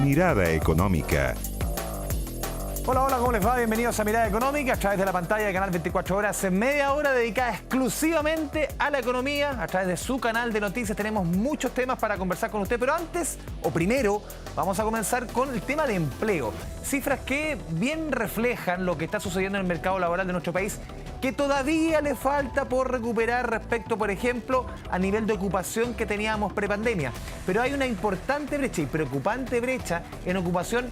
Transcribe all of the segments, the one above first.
Mirada Económica. Hola, hola, ¿cómo les va? Bienvenidos a Mirada Económica a través de la pantalla de Canal 24 Horas. En media hora dedicada exclusivamente a la economía. A través de su canal de noticias tenemos muchos temas para conversar con usted. Pero antes, o primero, vamos a comenzar con el tema de empleo. Cifras que bien reflejan lo que está sucediendo en el mercado laboral de nuestro país, que todavía le falta por recuperar respecto, por ejemplo, a nivel de ocupación que teníamos prepandemia. Pero hay una importante brecha y preocupante brecha en ocupación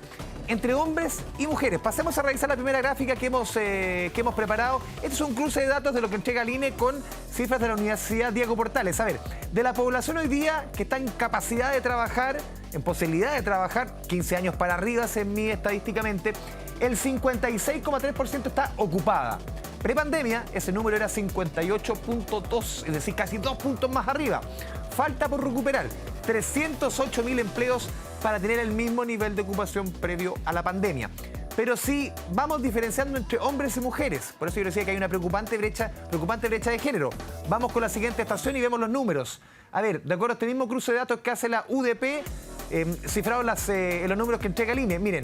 entre hombres y mujeres. Pasemos a revisar la primera gráfica que hemos preparado. Este es un cruce de datos de lo que entrega el INE con cifras de la Universidad Diego Portales. A ver, de la población hoy día que está en capacidad de trabajar, en posibilidad de trabajar, 15 años para arriba se mide estadísticamente, el 56,3% está ocupada. Prepandemia, ese número era 58,2, es decir, casi 2 puntos más arriba. Falta por recuperar 308.000 empleos para tener el mismo nivel de ocupación previo a la pandemia. Pero sí vamos diferenciando entre hombres y mujeres. Por eso yo decía que hay una preocupante brecha de género. Vamos con la siguiente estación y vemos los números. A ver, de acuerdo a este mismo cruce de datos que hace la UDP, cifrado en los números que entrega el INE. Miren,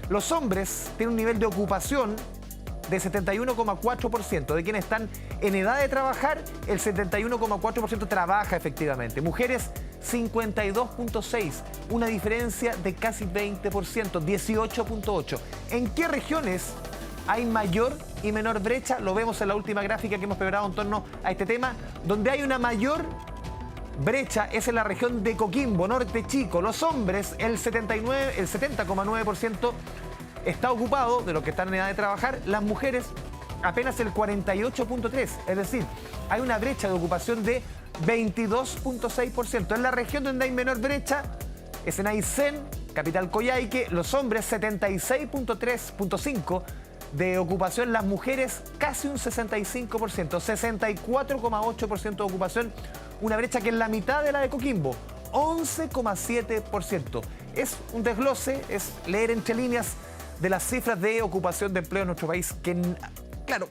los hombres tienen un nivel de ocupación de 71,4%. De quienes están en edad de trabajar, el 71,4% trabaja efectivamente. Mujeres, 52,6%, una diferencia de casi 20%, 18,8%. ¿En qué regiones hay mayor y menor brecha? Lo vemos en la última gráfica que hemos preparado en torno a este tema. Donde hay una mayor brecha es en la región de Coquimbo, Norte Chico. Los hombres, el 70,9% está ocupado de los que están en edad de trabajar. Las mujeres, apenas el 48,3%. Es decir, hay una brecha de ocupación de 22,6%. En la región donde hay menor brecha es en Aysén, capital Coyhaique. Los hombres, 76,5% de ocupación. Las mujeres, casi un 65%. 64,8% de ocupación. Una brecha que es la mitad de la de Coquimbo, 11,7%. Es un desglose, es leer entre líneas de las cifras de ocupación de empleo en nuestro país, que, claro,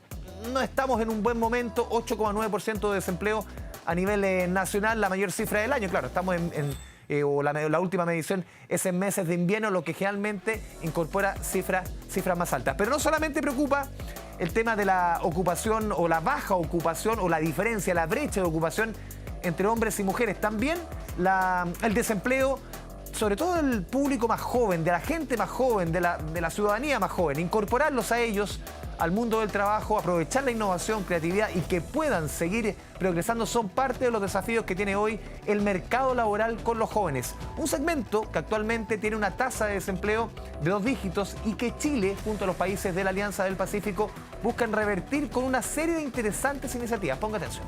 no estamos en un buen momento. 8,9% de desempleo a nivel nacional, la mayor cifra del año. Claro, estamos la última medición es en meses de invierno, lo que generalmente incorpora cifras más altas. Pero no solamente preocupa el tema de la ocupación o la baja ocupación o la diferencia, la brecha de ocupación entre hombres y mujeres. También el desempleo, sobre todo del público más joven, de la gente más joven, de la ciudadanía más joven. Incorporarlos a ellos al mundo del trabajo, aprovechar la innovación, creatividad y que puedan seguir progresando son parte de los desafíos que tiene hoy el mercado laboral con los jóvenes. Un segmento que actualmente tiene una tasa de desempleo de 2 dígitos y que Chile, junto a los países de la Alianza del Pacífico, buscan revertir con una serie de interesantes iniciativas. Ponga atención.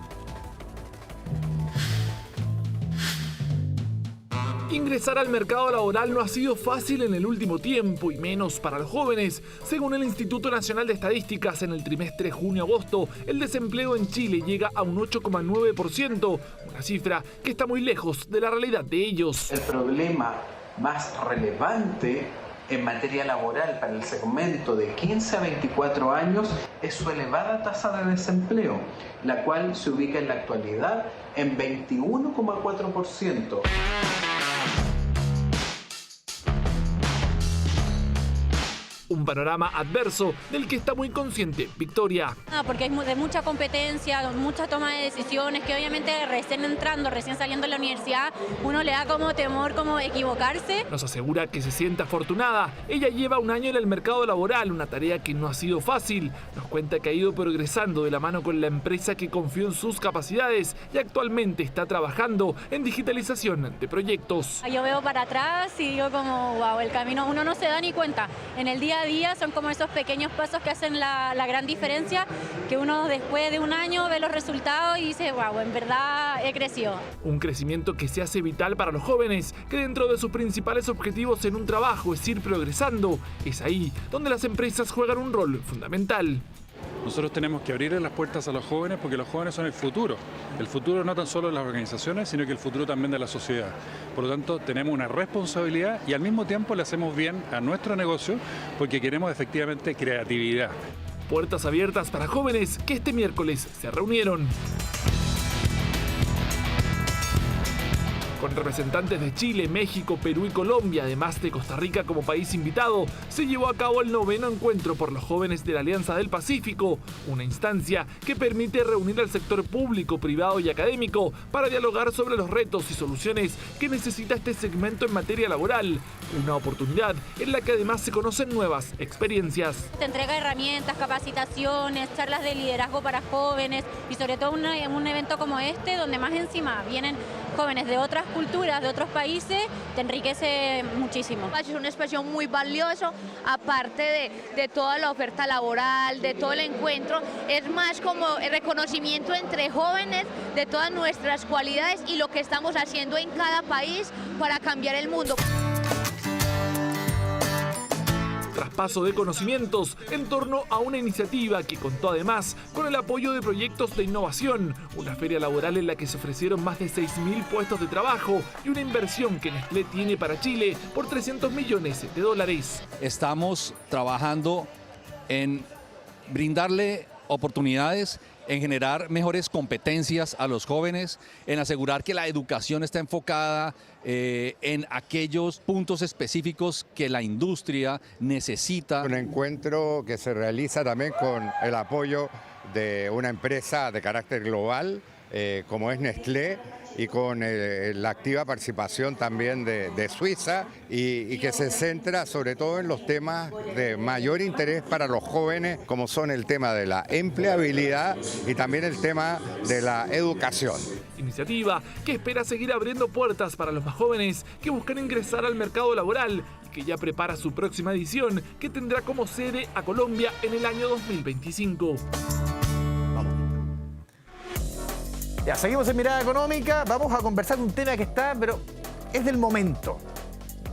Ingresar al mercado laboral no ha sido fácil en el último tiempo, y menos para los jóvenes. Según el Instituto Nacional de Estadísticas, en el trimestre junio-agosto, el desempleo en Chile llega a un 8,9%, una cifra que está muy lejos de la realidad de ellos. El problema más relevante en materia laboral para el segmento de 15 a 24 años es su elevada tasa de desempleo, la cual se ubica en la actualidad en 21,4%. Un panorama adverso del que está muy consciente Victoria. Porque hay de mucha competencia, mucha toma de decisiones, que obviamente recién saliendo de la universidad, uno le da como temor como equivocarse. Nos asegura que se siente afortunada. Ella lleva un año en el mercado laboral, una tarea que no ha sido fácil. Nos cuenta que ha ido progresando de la mano con la empresa que confió en sus capacidades y actualmente está trabajando en digitalización de proyectos. Yo veo para atrás y digo como, wow, el camino uno no se da ni cuenta. En el día a día son como esos pequeños pasos que hacen la gran diferencia, que uno después de un año ve los resultados y dice, wow, en verdad he crecido. Un crecimiento que se hace vital para los jóvenes, que dentro de sus principales objetivos en un trabajo es ir progresando. Es ahí donde las empresas juegan un rol fundamental. Nosotros tenemos que abrirle las puertas a los jóvenes porque los jóvenes son el futuro. El futuro no tan solo de las organizaciones, sino que el futuro también de la sociedad. Por lo tanto, tenemos una responsabilidad y al mismo tiempo le hacemos bien a nuestro negocio porque queremos efectivamente creatividad. Puertas abiertas para jóvenes que este miércoles se reunieron. Con representantes de Chile, México, Perú y Colombia, además de Costa Rica como país invitado, se llevó a cabo el 9º encuentro por los jóvenes de la Alianza del Pacífico, una instancia que permite reunir al sector público, privado y académico para dialogar sobre los retos y soluciones que necesita este segmento en materia laboral, una oportunidad en la que además se conocen nuevas experiencias. Te entrega herramientas, capacitaciones, charlas de liderazgo para jóvenes y sobre todo un evento como este donde más encima vienen jóvenes de otras culturas, de otros países, te enriquece muchísimo. Es un espacio muy valioso, aparte de toda la oferta laboral, de todo el encuentro, es más como el reconocimiento entre jóvenes de todas nuestras cualidades y lo que estamos haciendo en cada país para cambiar el mundo. Traspaso de conocimientos en torno a una iniciativa que contó además con el apoyo de proyectos de innovación, una feria laboral en la que se ofrecieron más de 6.000 puestos de trabajo y una inversión que Nestlé tiene para Chile por $300 millones. Estamos trabajando en brindarle oportunidades, en generar mejores competencias a los jóvenes, en asegurar que la educación está enfocada en aquellos puntos específicos que la industria necesita. Un encuentro que se realiza también con el apoyo de una empresa de carácter global, como es Nestlé, y con la activa participación también de Suiza y que se centra sobre todo en los temas de mayor interés para los jóvenes, como son el tema de la empleabilidad y también el tema de la educación. Iniciativa que espera seguir abriendo puertas para los más jóvenes que buscan ingresar al mercado laboral y que ya prepara su próxima edición, que tendrá como sede a Colombia en el año 2025. Ya, seguimos en Mirada Económica. Vamos a conversar de un tema que está, pero es del momento.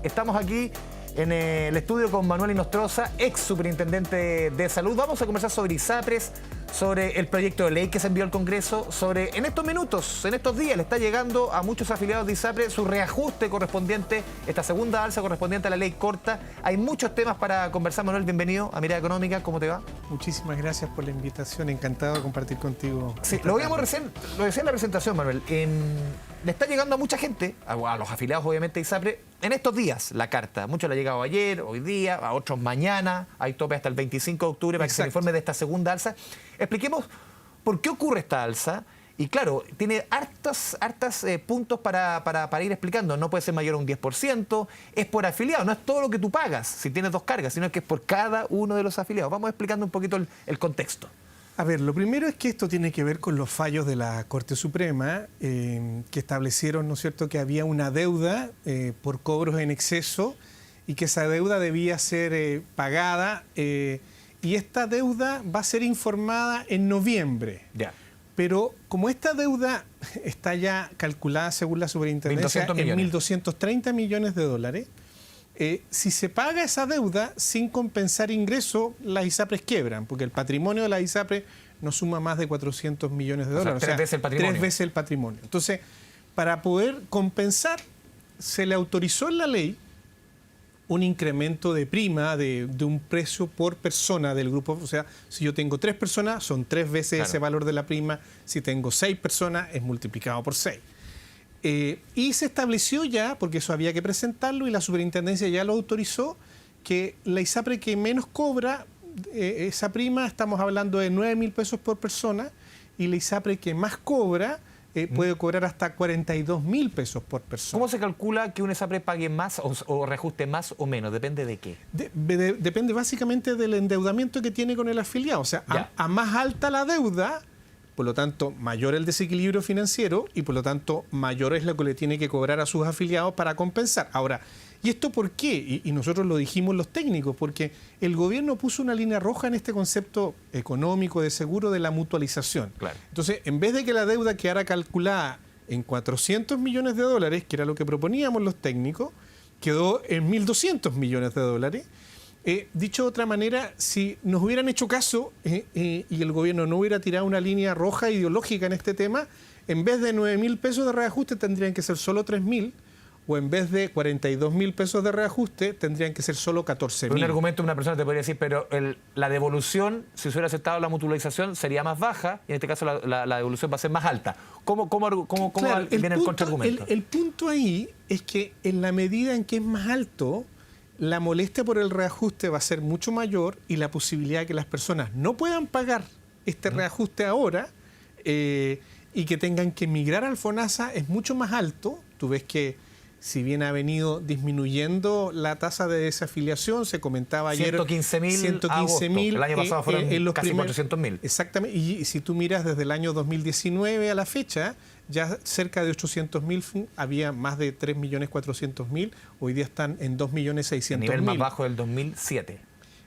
Estamos aquí en el estudio con Manuel Inostroza, ex superintendente de salud. Vamos a conversar sobre ISAPRES, sobre el proyecto de ley que se envió al Congreso, sobre en estos minutos, en estos días, le está llegando a muchos afiliados de ISAPRES su reajuste correspondiente, esta segunda alza correspondiente a la ley corta. Hay muchos temas para conversar. Manuel, bienvenido a Mirada Económica. ¿Cómo te va? Muchísimas gracias por la invitación. Encantado de compartir contigo. Sí, lo decía en la presentación, Manuel. Le está llegando a mucha gente, a los afiliados obviamente de ISAPRES, en estos días la carta. A muchos le ha llegado ayer, hoy día, a otros mañana. Hay tope hasta el 25 de octubre para que se informe de esta segunda alza. Expliquemos por qué ocurre esta alza. Y claro, tiene hartas puntos para ir explicando. No puede ser mayor a un 10%, es por afiliado, no es todo lo que tú pagas si tienes dos cargas, sino que es por cada uno de los afiliados. Vamos explicando un poquito el contexto. A ver, lo primero es que esto tiene que ver con los fallos de la Corte Suprema que establecieron, ¿no es cierto?, que había una deuda por cobros en exceso y que esa deuda debía ser pagada y esta deuda va a ser informada en noviembre. Ya. Pero como esta deuda está ya calculada según la superintendencia en 1.230 millones de dólares, si se paga esa deuda sin compensar ingreso, las ISAPRES quiebran, porque el patrimonio de las ISAPRES no suma más de 400 millones de dólares. O sea, 3 veces el patrimonio. 3 veces el patrimonio. Entonces, para poder compensar, se le autorizó en la ley un incremento de prima de un precio por persona del grupo. O sea, si yo tengo 3 personas, son 3 veces ese valor de la prima. Si tengo 6 personas, es multiplicado por 6. Y se estableció ya, porque eso había que presentarlo y la superintendencia ya lo autorizó, que la ISAPRE que menos cobra esa prima, estamos hablando de 9.000 pesos por persona, y la ISAPRE que más cobra puede cobrar hasta 42.000 pesos por persona. ¿Cómo se calcula que un ISAPRE pague más o reajuste más o menos? ¿Depende de qué? Depende básicamente del endeudamiento que tiene con el afiliado. O sea, a más alta la deuda, por lo tanto, mayor el desequilibrio financiero y por lo tanto, mayor es lo que le tiene que cobrar a sus afiliados para compensar. Ahora, ¿y esto por qué? Y nosotros lo dijimos los técnicos, porque el gobierno puso una línea roja en este concepto económico de seguro de la mutualización. Claro. Entonces, en vez de que la deuda quedara calculada en 400 millones de dólares, que era lo que proponíamos los técnicos, quedó en 1.200 millones de dólares. Dicho de otra manera, si nos hubieran hecho caso y el gobierno no hubiera tirado una línea roja ideológica en este tema, en vez de 9.000 pesos de reajuste tendrían que ser solo 3.000 o en vez de 42.000 pesos de reajuste, tendrían que ser solo 14.000. Un argumento de una persona te podría decir, pero la devolución, si se hubiera aceptado la mutualización, sería más baja y en este caso la devolución va a ser más alta. ¿Cómo Claro, viene el contraargumento? El punto ahí es que en la medida en que es más alto, la molestia por el reajuste va a ser mucho mayor y la posibilidad de que las personas no puedan pagar este reajuste ahora y que tengan que migrar al FONASA es mucho más alto. Tú ves que si bien ha venido disminuyendo la tasa de desafiliación, se comentaba ayer 115.000 el año pasado fueron en los casi 400.000. Exactamente, y si tú miras desde el año 2019 a la fecha, ya cerca de 800.000 había más de 3.400.000, hoy día están en 2.600.000. El nivel más bajo del 2007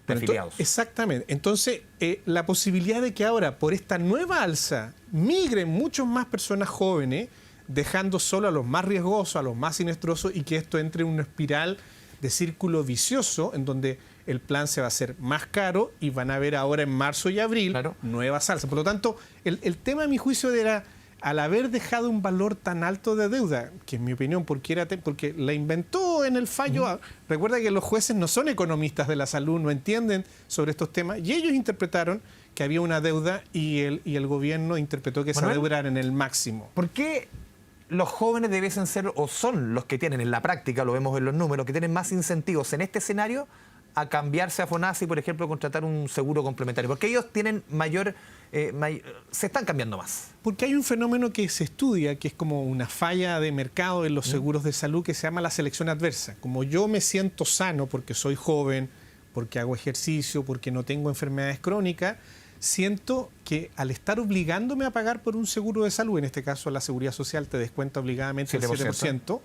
de afiliados. Exactamente, entonces la posibilidad de que ahora por esta nueva alza migren muchas más personas jóvenes, dejando solo a los más riesgosos, a los más sinestrosos, y que esto entre en una espiral de círculo vicioso en donde el plan se va a hacer más caro y van a haber ahora en marzo y abril nuevas alzas. Por lo tanto, el tema, a mi juicio, era al haber dejado un valor tan alto de deuda, que en mi opinión, porque la inventó en el fallo, recuerda que los jueces no son economistas de la salud, no entienden sobre estos temas, y ellos interpretaron que había una deuda y el gobierno interpretó que esa deuda era en el máximo. ¿Por qué los jóvenes debiesen ser o son los que tienen en la práctica, lo vemos en los números, que tienen más incentivos en este escenario a cambiarse a FONASA y, por ejemplo, contratar un seguro complementario? Porque ellos tienen se están cambiando más. Porque hay un fenómeno que se estudia, que es como una falla de mercado en los seguros de salud, que se llama la selección adversa. Como yo me siento sano porque soy joven, porque hago ejercicio, porque no tengo enfermedades crónicas, siento que al estar obligándome a pagar por un seguro de salud, en este caso la Seguridad Social te descuenta obligadamente el 7%,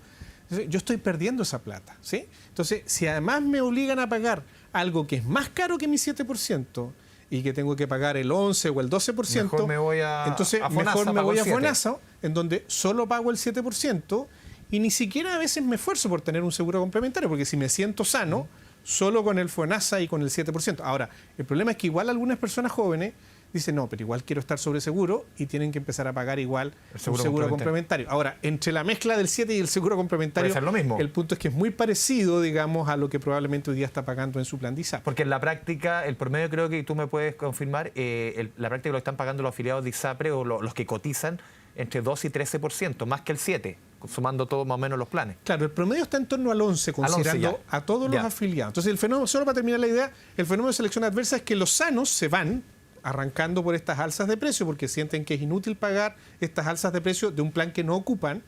yo estoy perdiendo esa plata, ¿sí? Entonces, si además me obligan a pagar algo que es más caro que mi 7% y que tengo que pagar el 11 o el 12%, mejor me voy a FONASA, en donde solo pago el 7% y ni siquiera a veces me esfuerzo por tener un seguro complementario, porque si me siento sano, solo con el FONASA y con el 7%. Ahora, el problema es que igual algunas personas jóvenes dicen, no, pero igual quiero estar sobre seguro y tienen que empezar a pagar igual un seguro complementario. Ahora, entre la mezcla del 7 y el seguro complementario, puede ser lo mismo. El punto es que es muy parecido, digamos, a lo que probablemente hoy día está pagando en su plan de ISAPRE. Porque en la práctica, el promedio, creo que tú me puedes confirmar, la práctica lo están pagando los afiliados de ISAPRE o los que cotizan entre 2 y 13%, más que el 7%, sumando todo más o menos los planes. Claro, el promedio está en torno al 11%, considerando a todos los afiliados. Entonces, el fenómeno, solo para terminar la idea, el fenómeno de selección adversa es que los sanos se van arrancando por estas alzas de precio porque sienten que es inútil pagar estas alzas de precio de un plan que no ocupan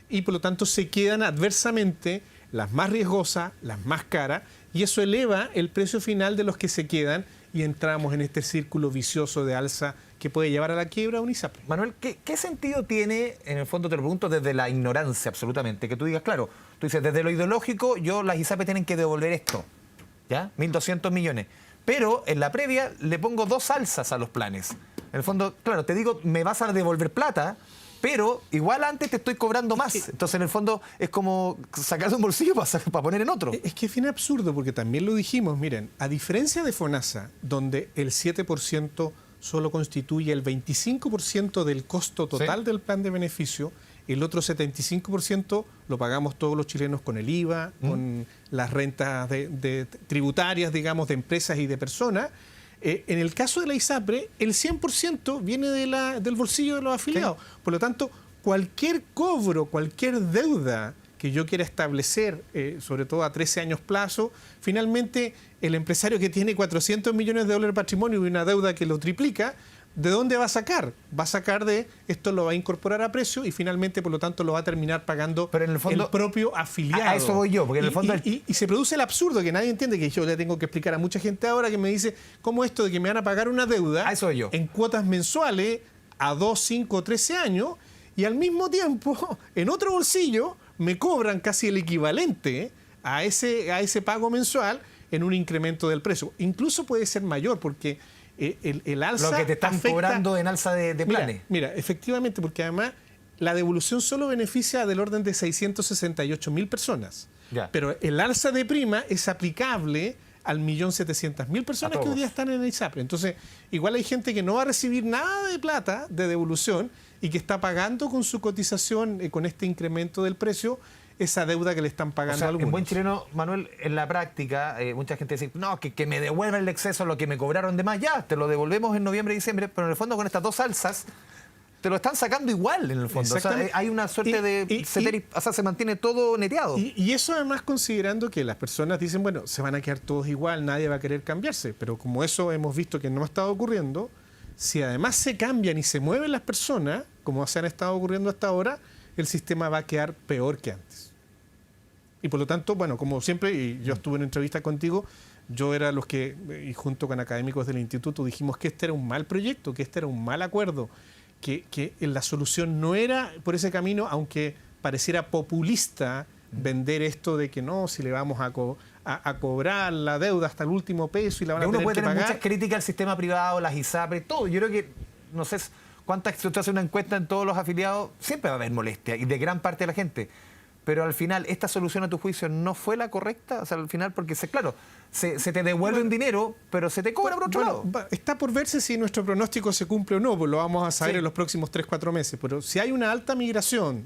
y por lo tanto se quedan adversamente las más riesgosas, las más caras, y eso eleva el precio final de los que se quedan y entramos en este círculo vicioso de alza que puede llevar a la quiebra a un ISAPRE. Manuel, ¿qué sentido tiene, en el fondo te lo pregunto desde la ignorancia absolutamente, que tú digas, claro, tú dices, desde lo ideológico, las ISAPRE tienen que devolver esto, ¿ya? 1.200 millones. Pero en la previa le pongo 2 alzas a los planes. En el fondo, claro, te digo, me vas a devolver plata, pero igual antes te estoy cobrando más. Entonces, en el fondo, es como sacar de un bolsillo para poner en otro. Es que es bien absurdo, porque también lo dijimos, miren, a diferencia de FONASA, donde el 7% solo constituye el 25% del costo total del plan de beneficio, el otro 75% lo pagamos todos los chilenos con el IVA, con las rentas tributarias, digamos, de empresas y de personas. En el caso de la ISAPRE, el 100% viene del bolsillo de los afiliados. Sí. Por lo tanto, cualquier cobro, cualquier deuda que yo quiera establecer, sobre todo a 13 años plazo, finalmente el empresario que tiene 400 millones de dólares de patrimonio y una deuda que lo triplica, ¿de dónde va a sacar? Va a sacar esto lo va a incorporar a precio y finalmente, por lo tanto, lo va a terminar pagando pero en el fondo, el propio afiliado. A eso voy yo, porque en el fondo... Y se produce el absurdo que nadie entiende, que yo le tengo que explicar a mucha gente ahora que me dice, ¿cómo esto de que me van a pagar una deuda a eso voy yo. En cuotas mensuales a 2, 5, 13 años y al mismo tiempo, en otro bolsillo, me cobran casi el equivalente a ese pago mensual en un incremento del precio? Incluso puede ser mayor porque... el alza lo que te están cobrando en alza de planes. Mira, efectivamente, porque además la devolución solo beneficia del orden de 668.000 personas. Ya. Pero el alza de prima es aplicable al 1.700.000 personas que hoy día están en el ISAPRE. Entonces, igual hay gente que no va a recibir nada de plata de devolución y que está pagando con su cotización, con este incremento del precio, esa deuda que le están pagando o sea, a algunos. En buen chileno, Manuel, en la práctica, mucha gente dice, no, que me devuelvan el exceso, lo que me cobraron de más, ya, te lo devolvemos en noviembre y diciembre, pero en el fondo con estas dos alzas te lo están sacando igual en el fondo. O sea, hay una suerte o sea, se mantiene todo neteado. Y eso además considerando que las personas dicen, bueno, se van a quedar todos igual, nadie va a querer cambiarse, pero como eso hemos visto que no ha estado ocurriendo, si además se cambian y se mueven las personas, como se han estado ocurriendo hasta ahora, el sistema va a quedar peor que antes. Y por lo tanto, bueno, como siempre, y yo estuve en entrevista contigo, yo era los que, y junto con académicos del instituto, dijimos que este era un mal proyecto, que este era un mal acuerdo, que la solución no era por ese camino, aunque pareciera populista vender esto de que no, si le vamos a cobrar la deuda hasta el último peso y la van a tener que pagar. Uno puede tener muchas críticas al sistema privado, las ISAPRES, todo. Yo creo que, no sé cuántas, si usted hace una encuesta en todos los afiliados, siempre va a haber molestia, y de gran parte de la gente. Pero al final, ¿esta solución a tu juicio no fue la correcta? O sea, al final, porque claro, se te devuelve un dinero, pero se te cobra por otro lado. Está por verse si nuestro pronóstico se cumple o no, pues lo vamos a saber en los próximos 3-4 meses. Pero si hay una alta migración,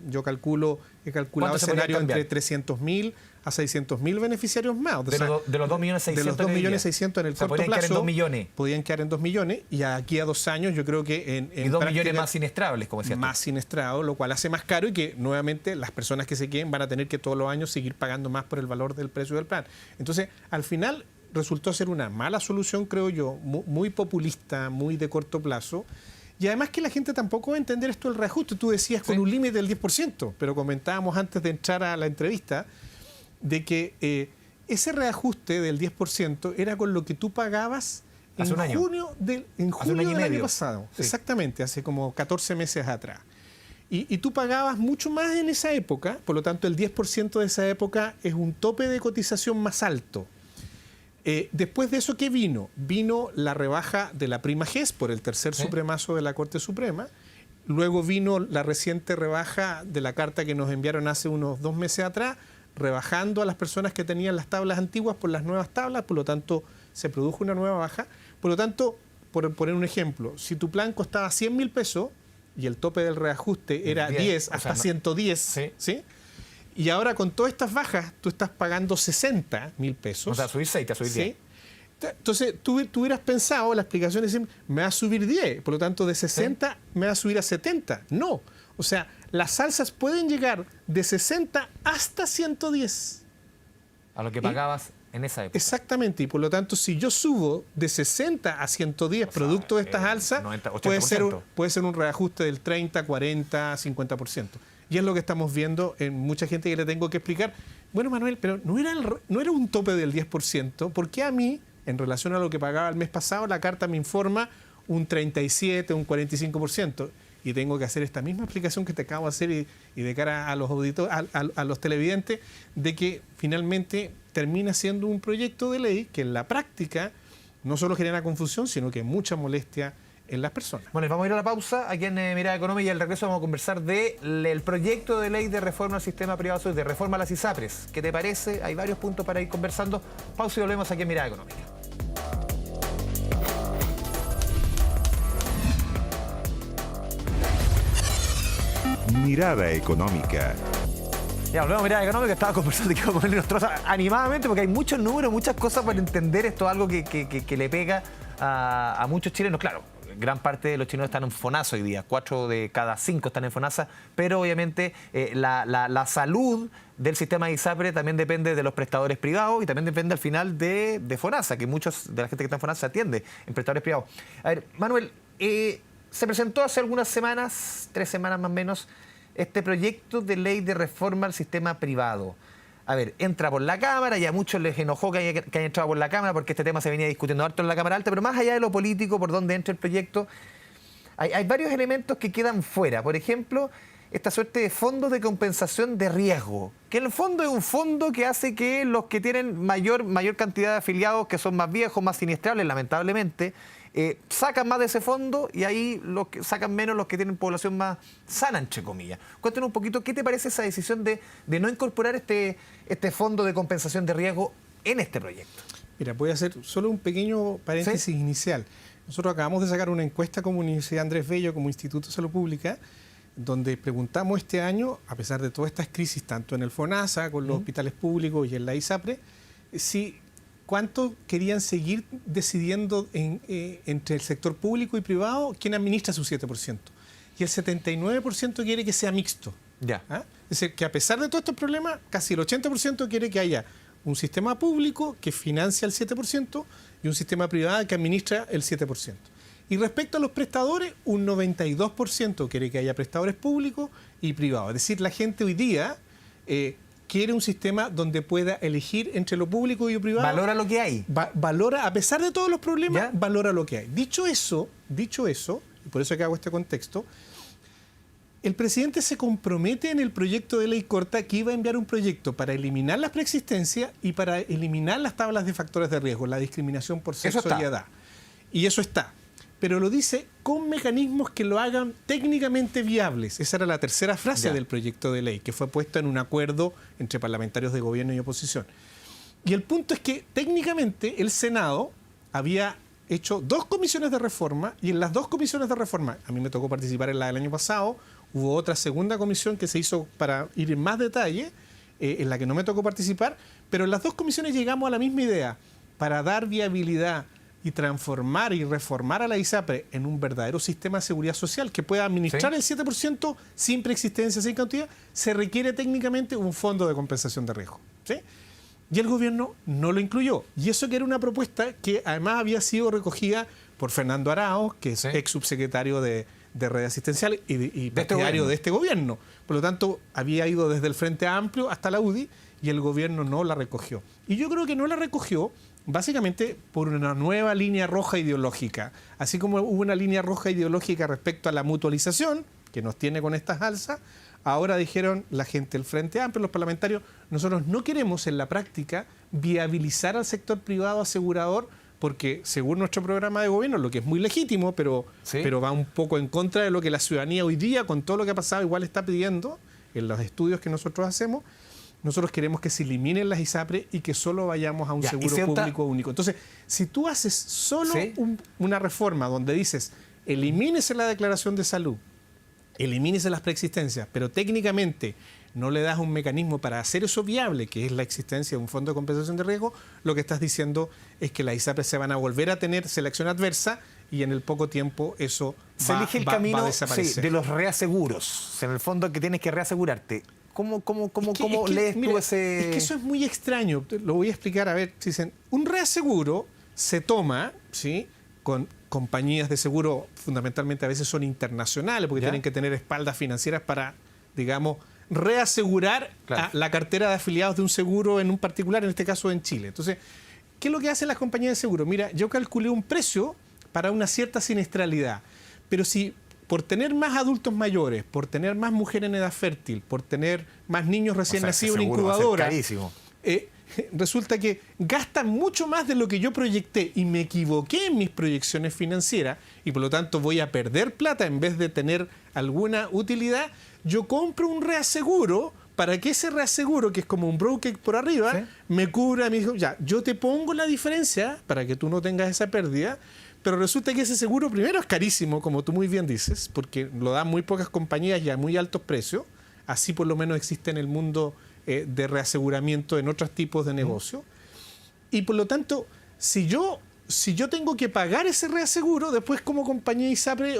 he calculado escenarios entre 300.000 a 600.000 beneficiarios más. De los 2.600.000. De los 2.600.000 en el corto plazo. Podrían quedar en 2 millones. Podían quedar en 2 millones y aquí a 2 años yo creo que y 2 millones más siniestrables, como decías tú. Más siniestrados, lo cual hace más caro y que nuevamente las personas que se queden van a tener que todos los años seguir pagando más por el valor del precio del plan. Entonces, al final resultó ser una mala solución, creo yo, muy populista, muy de corto plazo. Y además que la gente tampoco va a entender esto del reajuste. Tú decías con un límite del 10%, pero comentábamos antes de entrar a la entrevista de que ese reajuste del 10% era con lo que tú pagabas en junio del año pasado. Sí. Exactamente, hace como 14 meses atrás. Y tú pagabas mucho más en esa época, por lo tanto el 10% de esa época es un tope de cotización más alto. Después de eso, ¿qué vino? Vino la rebaja de la prima GES por el tercer supremazo de la Corte Suprema. Luego vino la reciente rebaja de la carta que nos enviaron hace unos 2 meses atrás, rebajando a las personas que tenían las tablas antiguas por las nuevas tablas, por lo tanto se produjo una nueva baja. Por lo tanto, por poner un ejemplo, si tu plan costaba 100.000 pesos y el tope del reajuste era 10 hasta 110, ¿sí? Y ahora con todas estas bajas tú estás pagando 60.000 pesos. O sea, subir 6, te subir 10. ¿Sí? Entonces, tú hubieras pensado, la explicación es, me va a subir 10, por lo tanto de 60 me va a subir a 70. No, o sea, las alzas pueden llegar de 60 hasta 110. A lo que pagabas en esa época. Exactamente, y por lo tanto, si yo subo de 60 a 110 producto de estas alzas, 90, puede ser un reajuste del 30, 40, 50%. Y es lo que estamos viendo en mucha gente que le tengo que explicar. Bueno, Manuel, pero no era un tope del 10%, ¿por qué a mí, en relación a lo que pagaba el mes pasado, la carta me informa un 37, un 45%? Y tengo que hacer esta misma explicación que te acabo de hacer y de cara a los auditores, a los televidentes, de que finalmente termina siendo un proyecto de ley que en la práctica no solo genera confusión, sino que mucha molestia en las personas. Bueno, vamos a ir a la pausa aquí en Mirada Económica y al regreso vamos a conversar del proyecto de ley de reforma al sistema privado, de reforma a las ISAPRES. ¿Qué te parece? Hay varios puntos para ir conversando. Pausa y volvemos aquí en Mirada Económica. Mirada Económica. Ya volvemos a Mirada Económica, estaba conversando con Manuel Nostroza animadamente porque hay muchos números, muchas cosas para entender esto, algo que le pega a muchos chilenos. Claro, gran parte de los chilenos están en FONASA hoy día, 4 de cada 5 están en FONASA, pero obviamente la salud del sistema de ISAPRE también depende de los prestadores privados y también depende al final de FONASA, que muchos de la gente que está en FONASA se atiende en prestadores privados. A ver, Manuel, se presentó hace algunas semanas, 3 semanas más o menos, este proyecto de ley de reforma al sistema privado. A ver, entra por la Cámara, y a muchos les enojó que haya entrado por la Cámara porque este tema se venía discutiendo harto en la Cámara Alta, pero más allá de lo político, por donde entra el proyecto, hay varios elementos que quedan fuera. Por ejemplo, esta suerte de fondos de compensación de riesgo, que en el fondo es un fondo que hace que los que tienen mayor cantidad de afiliados, que son más viejos, más siniestrables, lamentablemente, sacan más de ese fondo y ahí sacan menos los que tienen población más sana, entre comillas. Cuéntanos un poquito, ¿qué te parece esa decisión de no incorporar este fondo de compensación de riesgo en este proyecto? Mira, voy a hacer solo un pequeño paréntesis inicial. Nosotros acabamos de sacar una encuesta como Universidad Andrés Bello, como Instituto de Salud Pública, donde preguntamos este año, a pesar de todas estas crisis, tanto en el FONASA, con los hospitales públicos y en la ISAPRE, si cuánto querían seguir decidiendo entre el sector público y privado quién administra su 7%. Y el 79% quiere que sea mixto. Ya. ¿Ah? Es decir, que a pesar de todos estos problemas, casi el 80% quiere que haya un sistema público que financia el 7% y un sistema privado que administra el 7%. Y respecto a los prestadores, un 92% quiere que haya prestadores públicos y privados. Es decir, la gente hoy día quiere un sistema donde pueda elegir entre lo público y lo privado. Valora lo que hay. Valora, a pesar de todos los problemas, ¿Ya? valora lo que hay. Dicho eso, y por eso que hago este contexto, el presidente se compromete en el proyecto de ley corta que iba a enviar un proyecto para eliminar las preexistencias y para eliminar las tablas de factores de riesgo, la discriminación por sexo y edad. Y eso está. Pero lo dice con mecanismos que lo hagan técnicamente viables. Esa era la tercera frase del proyecto de ley, que fue puesta en un acuerdo entre parlamentarios de gobierno y oposición. Y el punto es que técnicamente el Senado había hecho 2 comisiones de reforma, y en las 2 comisiones de reforma, a mí me tocó participar en la del año pasado, hubo otra segunda comisión que se hizo para ir en más detalle, en la que no me tocó participar, pero en las 2 comisiones llegamos a la misma idea, para dar viabilidad y transformar y reformar a la ISAPRE en un verdadero sistema de seguridad social que pueda administrar el 7% sin preexistencia, sin cantidad, se requiere técnicamente un fondo de compensación de riesgo. ¿Sí? Y el gobierno no lo incluyó. Y eso que era una propuesta que además había sido recogida por Fernando Arauz, que es ex subsecretario de Red Asistencial y partidario de este gobierno. Por lo tanto, había ido desde el Frente Amplio hasta la UDI y el gobierno no la recogió. Y yo creo que no la recogió básicamente por una nueva línea roja ideológica. Así como hubo una línea roja ideológica respecto a la mutualización, que nos tiene con estas alzas, ahora dijeron la gente del Frente Amplio, los parlamentarios, nosotros no queremos en la práctica viabilizar al sector privado asegurador porque según nuestro programa de gobierno, lo que es muy legítimo, pero va un poco en contra de lo que la ciudadanía hoy día, con todo lo que ha pasado, igual está pidiendo en los estudios que nosotros hacemos. Nosotros queremos que se eliminen las ISAPRE y que solo vayamos a un seguro público único. Entonces, si tú haces solo una reforma donde dices, elimínese la declaración de salud, elimínese las preexistencias, pero técnicamente no le das un mecanismo para hacer eso viable, que es la existencia de un fondo de compensación de riesgo, lo que estás diciendo es que las ISAPRE se van a volver a tener selección adversa y en el poco tiempo eso se elige el camino va a desaparecer. de los reaseguros. En el fondo que tienes que reasegurarte. ¿Cómo lees tú ese...? Es que eso es muy extraño. Lo voy a explicar. A ver, dicen, un reaseguro se toma, ¿sí?, con compañías de seguro, fundamentalmente a veces son internacionales, porque tienen que tener espaldas financieras para, digamos, reasegurar a la cartera de afiliados de un seguro en un particular, en este caso en Chile. Entonces, ¿qué es lo que hacen las compañías de seguro? Mira, yo calculé un precio para una cierta siniestralidad, pero si por tener más adultos mayores, por tener más mujeres en edad fértil, por tener más niños recién nacidos en incubadora, resulta que gastan mucho más de lo que yo proyecté y me equivoqué en mis proyecciones financieras y por lo tanto voy a perder plata en vez de tener alguna utilidad. Yo compro un reaseguro para que ese reaseguro, que es como un broker por arriba, me cubra. Me dijo, ya, yo te pongo la diferencia para que tú no tengas esa pérdida. Pero resulta que ese seguro primero es carísimo, como tú muy bien dices, porque lo dan muy pocas compañías y a muy altos precios. Así por lo menos existe en el mundo de reaseguramiento en otros tipos de negocio. Y por lo tanto, si yo tengo que pagar ese reaseguro, después como compañía ISAPRE,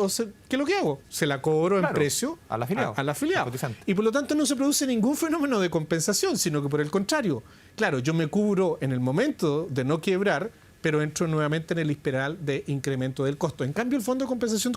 ¿qué es lo que hago? Se la cobro en precio al afiliado. Y por lo tanto no se produce ningún fenómeno de compensación, sino que por el contrario. Claro, yo me cubro en el momento de no quebrar, pero entro nuevamente en el espiral de incremento del costo. En cambio, el fondo de compensación,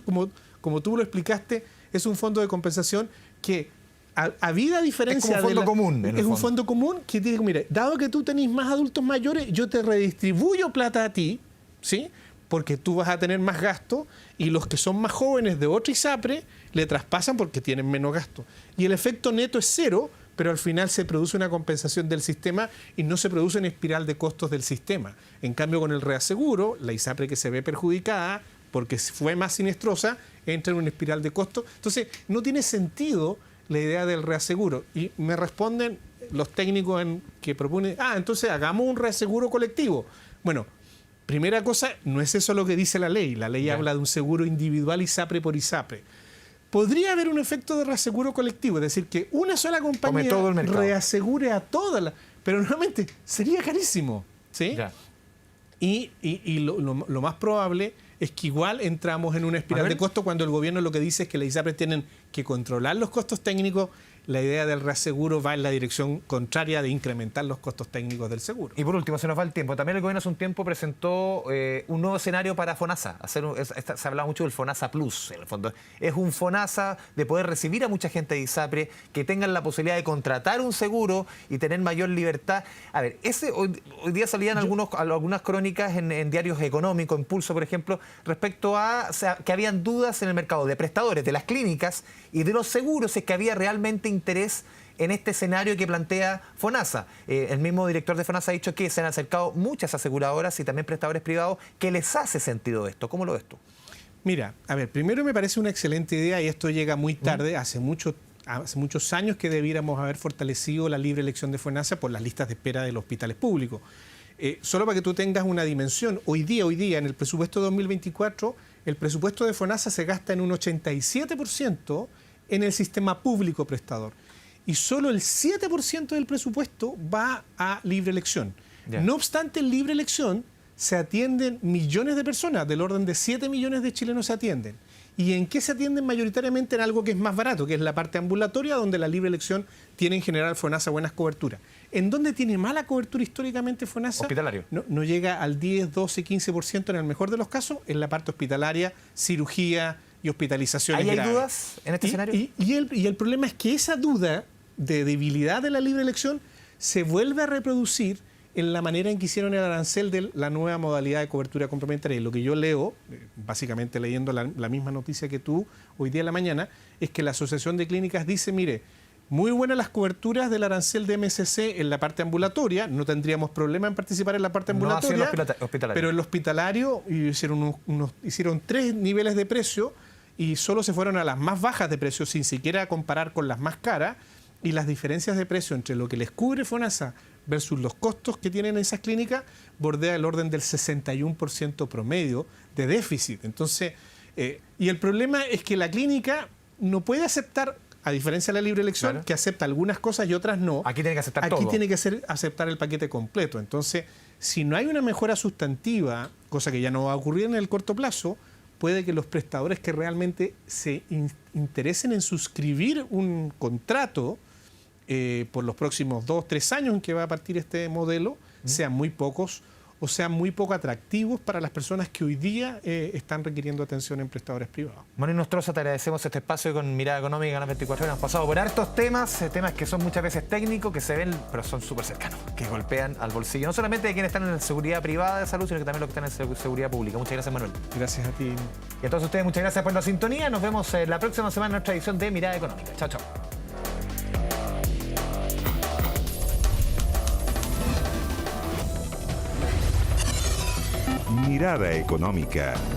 como tú lo explicaste, es un fondo de compensación que, habida diferencia es como un fondo común. Es un fondo común que dice, mire, dado que tú tenés más adultos mayores, yo te redistribuyo plata a ti, ¿sí?, porque tú vas a tener más gasto y los que son más jóvenes de otra ISAPRE le traspasan porque tienen menos gasto. Y el efecto neto es 0, pero al final se produce una compensación del sistema y no se produce una espiral de costos del sistema. En cambio, con el reaseguro, la ISAPRE que se ve perjudicada porque fue más siniestrosas, entra en una espiral de costos. Entonces, no tiene sentido la idea del reaseguro. Y me responden los técnicos que proponen, entonces hagamos un reaseguro colectivo. Bueno, primera cosa, no es eso lo que dice la ley. La ley habla de un seguro individual ISAPRE por ISAPRE. podría haber un efecto de reaseguro colectivo, es decir, que una sola compañía todo el mercado. reasegure a todas las... Pero nuevamente, sería carísimo, ¿sí? Ya. Y lo más probable es que igual entramos en una espiral de costo cuando el gobierno lo que dice es que las ISAPRES tienen que controlar los costos técnicos. La idea del reaseguro va en la dirección contraria de incrementar los costos técnicos del seguro. Y por último, se nos va el tiempo. También el gobierno hace un tiempo presentó un nuevo escenario para FONASA. Se hablaba mucho del FONASA Plus, en el fondo. Es un FONASA de poder recibir a mucha gente de ISAPRE, que tengan la posibilidad de contratar un seguro y tener mayor libertad. A ver, hoy día salían algunas crónicas en diarios económicos, Impulso, por ejemplo, respecto a que habían dudas en el mercado de prestadores, de las clínicas y de los seguros, es que había realmente interés en este escenario que plantea FONASA. El mismo director de FONASA ha dicho que se han acercado muchas aseguradoras y también prestadores privados que les hace sentido esto. ¿Cómo lo ves tú? Mira, a ver, primero me parece una excelente idea y esto llega muy tarde, hace muchos años que debiéramos haber fortalecido la libre elección de FONASA por las listas de espera de los hospitales públicos. Solo para que tú tengas una dimensión, hoy día en el presupuesto de 2024, el presupuesto de FONASA se gasta en un 87% en el sistema público prestador. Y solo el 7% del presupuesto va a libre elección. Ya. No obstante, en libre elección se atienden millones de personas, del orden de 7 millones de chilenos se atienden. ¿Y en qué se atienden mayoritariamente? En algo que es más barato, que es la parte ambulatoria, donde la libre elección tiene en general FONASA buenas coberturas. ¿En dónde tiene mala cobertura históricamente FONASA? Hospitalario. No llega al 10, 12, 15% en el mejor de los casos, en la parte hospitalaria, cirugía y hospitalizaciones ¿Ahí hay graves. dudas en este escenario? Y el problema es que esa duda de debilidad de la libre elección se vuelve a reproducir en la manera en que hicieron el arancel de la nueva modalidad de cobertura complementaria. Y lo que yo leo, básicamente leyendo la misma noticia que tú hoy día en la mañana, es que la Asociación de Clínicas dice, mire, muy buenas las coberturas del arancel de MSC en la parte ambulatoria, no tendríamos problema en participar en la parte ambulatoria, hospitalario. pero en el hospitalario hicieron 3 niveles de precio y solo se fueron a las más bajas de precio sin siquiera comparar con las más caras, y las diferencias de precio entre lo que les cubre FONASA versus los costos que tienen esas clínicas bordea el orden del 61% promedio de déficit. Entonces, y el problema es que la clínica no puede aceptar, a diferencia de la libre elección, claro, que acepta algunas cosas y otras no. Aquí tiene que aceptar todo. Aquí tiene que aceptar el paquete completo. Entonces, si no hay una mejora sustantiva, cosa que ya no va a ocurrir en el corto plazo, puede que los prestadores que realmente se interesen en suscribir un contrato por los próximos 2 o 3 años en que va a partir este modelo, sean muy pocos o sean muy poco atractivos para las personas que hoy día están requiriendo atención en prestadores privados. Moni Nostroza, te agradecemos este espacio con Mirada Económica en las 24 horas. Hemos pasado por hartos temas que son muchas veces técnicos, que se ven, pero son súper cercanos, que golpean al bolsillo, no solamente de quienes están en la seguridad privada de salud, sino que también los que están en seguridad pública. Muchas gracias, Manuel. Gracias a ti. Y a todos ustedes, muchas gracias por la sintonía. Nos vemos la próxima semana en nuestra edición de Mirada Económica. Chao, chao. Mirada Económica.